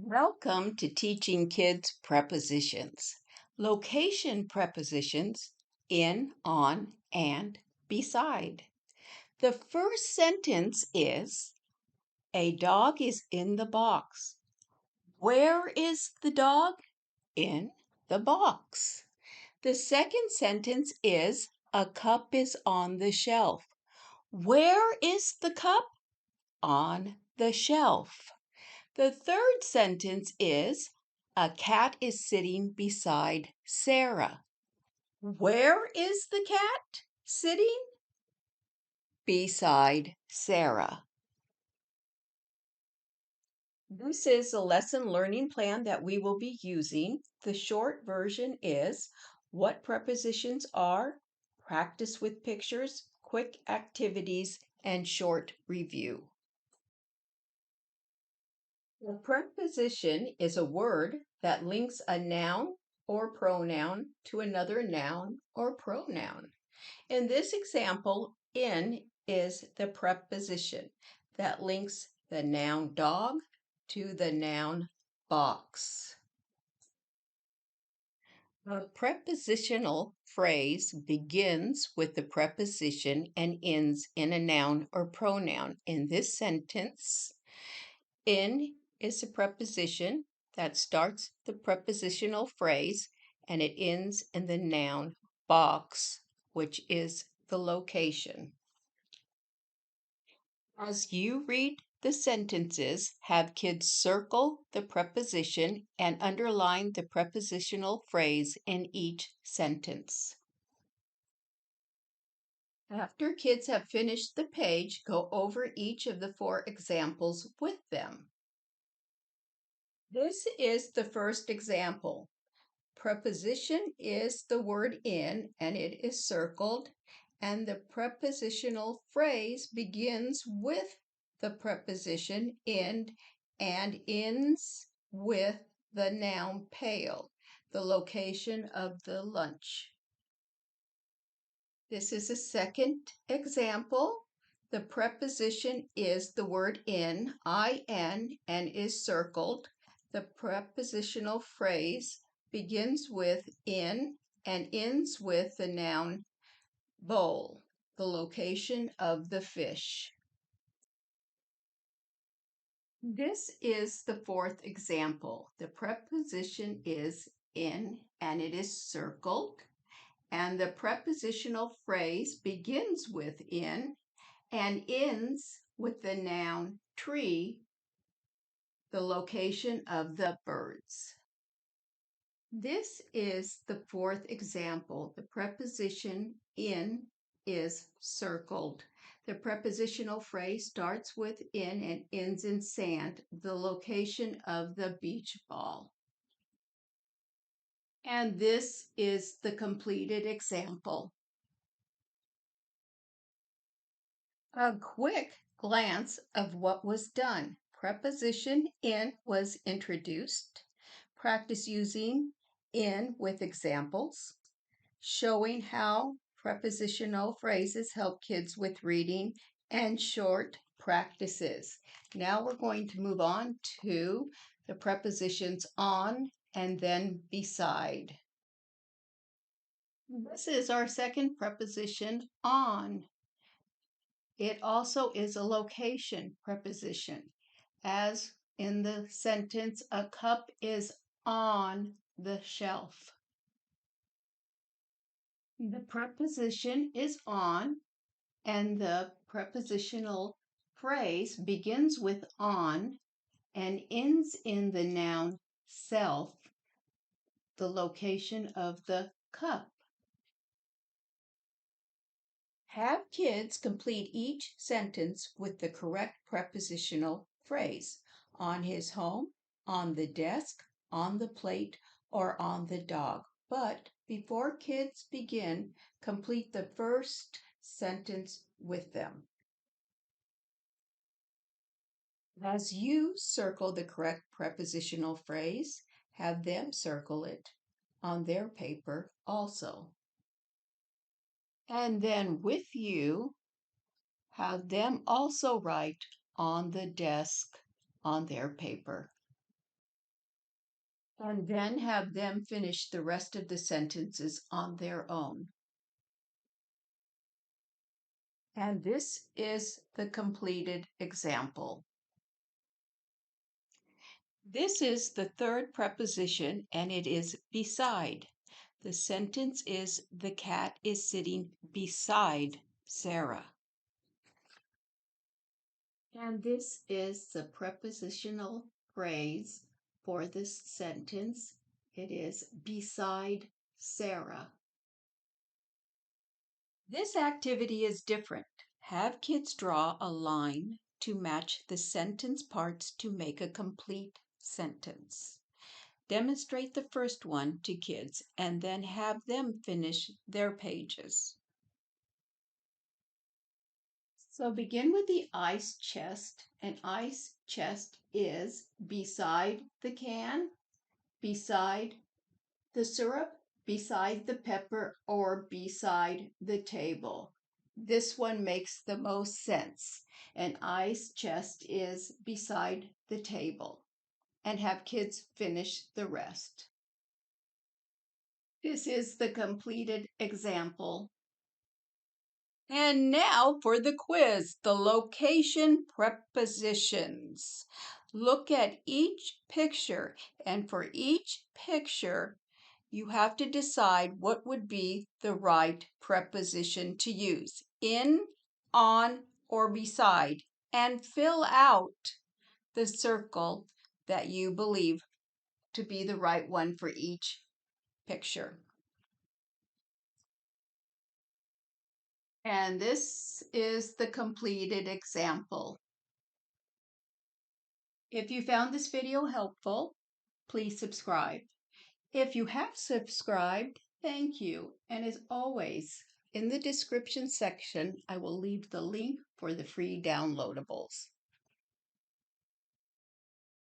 Welcome to Teaching Kids Prepositions. Location prepositions in, on, and beside. The first sentence is a dog is in the box. Where is the dog? In the box. The second sentence is a cup is on the shelf. Where is the cup? On the shelf. The third sentence is a cat is sitting beside Sarah. Where is the cat sitting? Beside Sarah. This is a lesson learning plan that we will be using. The short version is what prepositions are, practice with pictures, quick activities, and short review. A preposition is a word that links a noun or pronoun to another noun or pronoun. In this example, in is the preposition that links the noun dog to the noun box. A prepositional phrase begins with the preposition and ends in a noun or pronoun. In this sentence, in is a preposition that starts the prepositional phrase and it ends in the noun box, which is the location. As you read the sentences, have kids circle the preposition and underline the prepositional phrase in each sentence. After kids have finished the page, go over each of the 4 examples with them. This is the first example. Preposition is the word in and it is circled, and the prepositional phrase begins with the preposition in and ends with the noun pail, the location of the lunch. This is a second example. The preposition is the word in, I-N, and is circled. The prepositional phrase begins with in and ends with the noun bowl, the location of the fish. This is the fourth example. The preposition is in and it is circled, and the prepositional phrase begins with in and ends with the noun tree, the location of the birds. This is the fourth example. The preposition in is circled. The prepositional phrase starts with in and ends in sand, the location of the beach ball. And this is the completed example. A quick glance of what was done. Preposition in was introduced. Practice using in with examples, showing how prepositional phrases help kids with reading, and short practices. Now we're going to move on to the prepositions on and then beside. This is our second preposition, on. It also is a location preposition. As in the sentence, a cup is on the shelf. The preposition is on, and the prepositional phrase begins with on and ends in the noun self, the location of the cup. Have kids complete each sentence with the correct prepositional phrase. On his home, on the desk, on the plate, or on the dog. But before kids begin, complete the first sentence with them. As you circle the correct prepositional phrase, have them circle it on their paper also. And then with you, have them also write on the desk on their paper. and then have them finish the rest of the sentences on their own. And this is the completed example. This is the third preposition, and it is beside. The sentence is the cat is sitting beside Sarah. And this is the prepositional phrase for this sentence. It is beside Sarah. This activity is different. Have kids draw a line to match the sentence parts to make a complete sentence. Demonstrate the first one to kids and then have them finish their pages. So begin with the ice chest. An ice chest is beside the can, beside the syrup, beside the pepper, or beside the table. This one makes the most sense. An ice chest is beside the table. And have kids finish the rest. This is the completed example. And now for the quiz, the location prepositions. Look at each picture, and for each picture, you have to decide what would be the right preposition to use, in, on, or beside, and fill out the circle that you believe to be the right one for each picture. And this is the completed example. If you found this video helpful, please subscribe. If you have subscribed, thank you. And as always, in the description section, I will leave the link for the free downloadables.